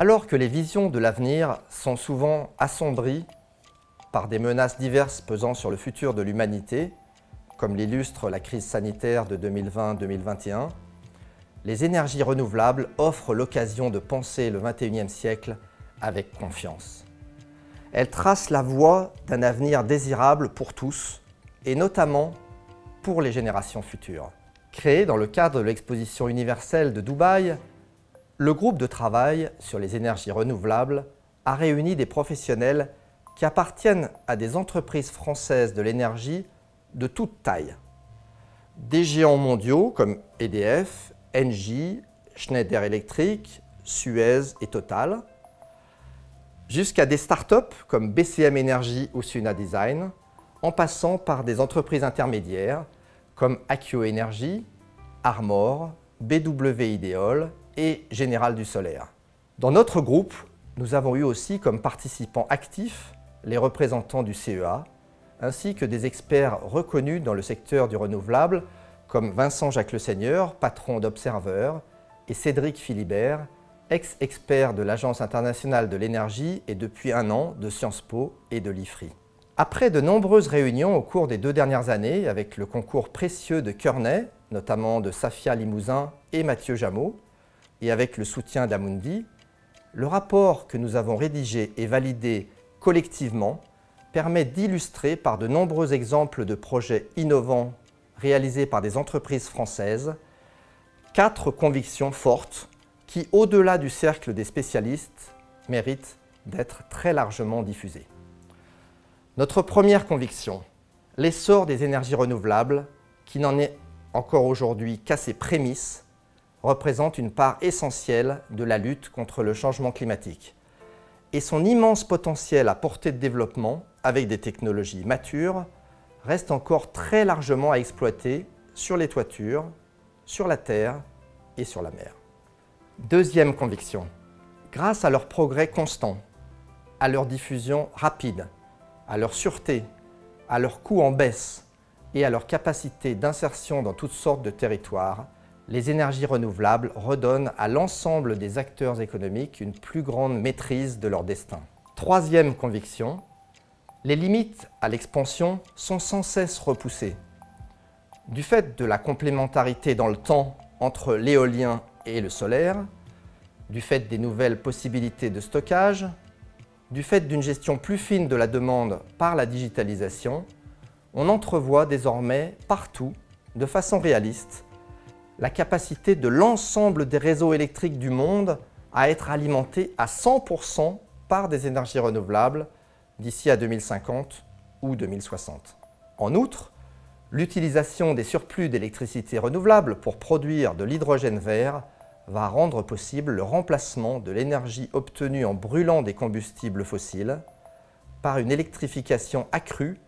Alors que les visions de l'avenir sont souvent assombries par des menaces diverses pesant sur le futur de l'humanité, comme l'illustre la crise sanitaire de 2020-2021, les énergies renouvelables offrent l'occasion de penser le XXIe siècle avec confiance. Elles tracent la voie d'un avenir désirable pour tous, et notamment pour les générations futures. Créé dans le cadre de l'exposition universelle de Dubaï, le groupe de travail sur les énergies renouvelables a réuni des professionnels qui appartiennent à des entreprises françaises de l'énergie de toute taille. Des géants mondiaux comme EDF, Engie, Schneider Electric, Suez et Total, jusqu'à des startups comme BCM Energy ou Suna Design, en passant par des entreprises intermédiaires comme Akio Energy, Armor, BW Ideol et Général du Solaire. Dans notre groupe, nous avons eu aussi comme participants actifs les représentants du CEA, ainsi que des experts reconnus dans le secteur du renouvelable, comme Vincent Jacques Le Seigneur, patron d'Observer, et Cédric Philibert, ex-expert de l'Agence internationale de l'énergie et depuis un an de Sciences Po et de l'IFRI. Après de nombreuses réunions au cours des 2 dernières années, avec le concours précieux de Kearney, notamment de Safia Limousin et Mathieu Jameau, et avec le soutien d'Amundi, le rapport que nous avons rédigé et validé collectivement permet d'illustrer par de nombreux exemples de projets innovants réalisés par des entreprises françaises 4 convictions fortes qui, au-delà du cercle des spécialistes, méritent d'être très largement diffusées. Notre première conviction, l'essor des énergies renouvelables, qui n'en est encore aujourd'hui qu'à ses prémices, représente une part essentielle de la lutte contre le changement climatique. Et son immense potentiel à portée de développement, avec des technologies matures, reste encore très largement à exploiter sur les toitures, sur la terre et sur la mer. Deuxième conviction, grâce à leur progrès constant, à leur diffusion rapide, à leur sûreté, à leur coût en baisse et à leur capacité d'insertion dans toutes sortes de territoires, les énergies renouvelables redonnent à l'ensemble des acteurs économiques une plus grande maîtrise de leur destin. Troisième conviction, les limites à l'expansion sont sans cesse repoussées. Du fait de la complémentarité dans le temps entre l'éolien et le solaire, du fait des nouvelles possibilités de stockage, du fait d'une gestion plus fine de la demande par la digitalisation, on entrevoit désormais partout, de façon réaliste, la capacité de l'ensemble des réseaux électriques du monde à être alimentés à 100% par des énergies renouvelables d'ici à 2050 ou 2060. En outre, l'utilisation des surplus d'électricité renouvelable pour produire de l'hydrogène vert va rendre possible le remplacement de l'énergie obtenue en brûlant des combustibles fossiles par une électrification accrue,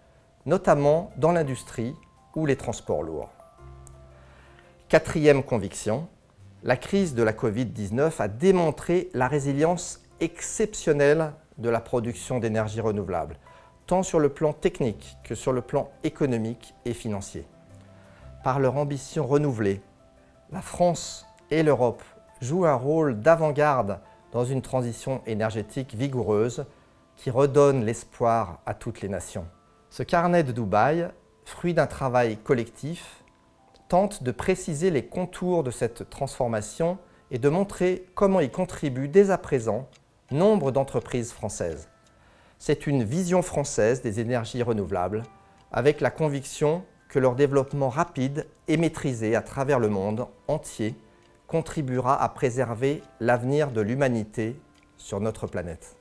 notamment dans l'industrie ou les transports lourds. Quatrième conviction, la crise de la Covid-19 a démontré la résilience exceptionnelle de la production d'énergie renouvelable, tant sur le plan technique que sur le plan économique et financier. Par leur ambition renouvelée, la France et l'Europe jouent un rôle d'avant-garde dans une transition énergétique vigoureuse qui redonne l'espoir à toutes les nations. Ce carnet de Dubaï, fruit d'un travail collectif, tente de préciser les contours de cette transformation et de montrer comment y contribuent dès à présent nombre d'entreprises françaises. C'est une vision française des énergies renouvelables, avec la conviction que leur développement rapide et maîtrisé à travers le monde entier contribuera à préserver l'avenir de l'humanité sur notre planète.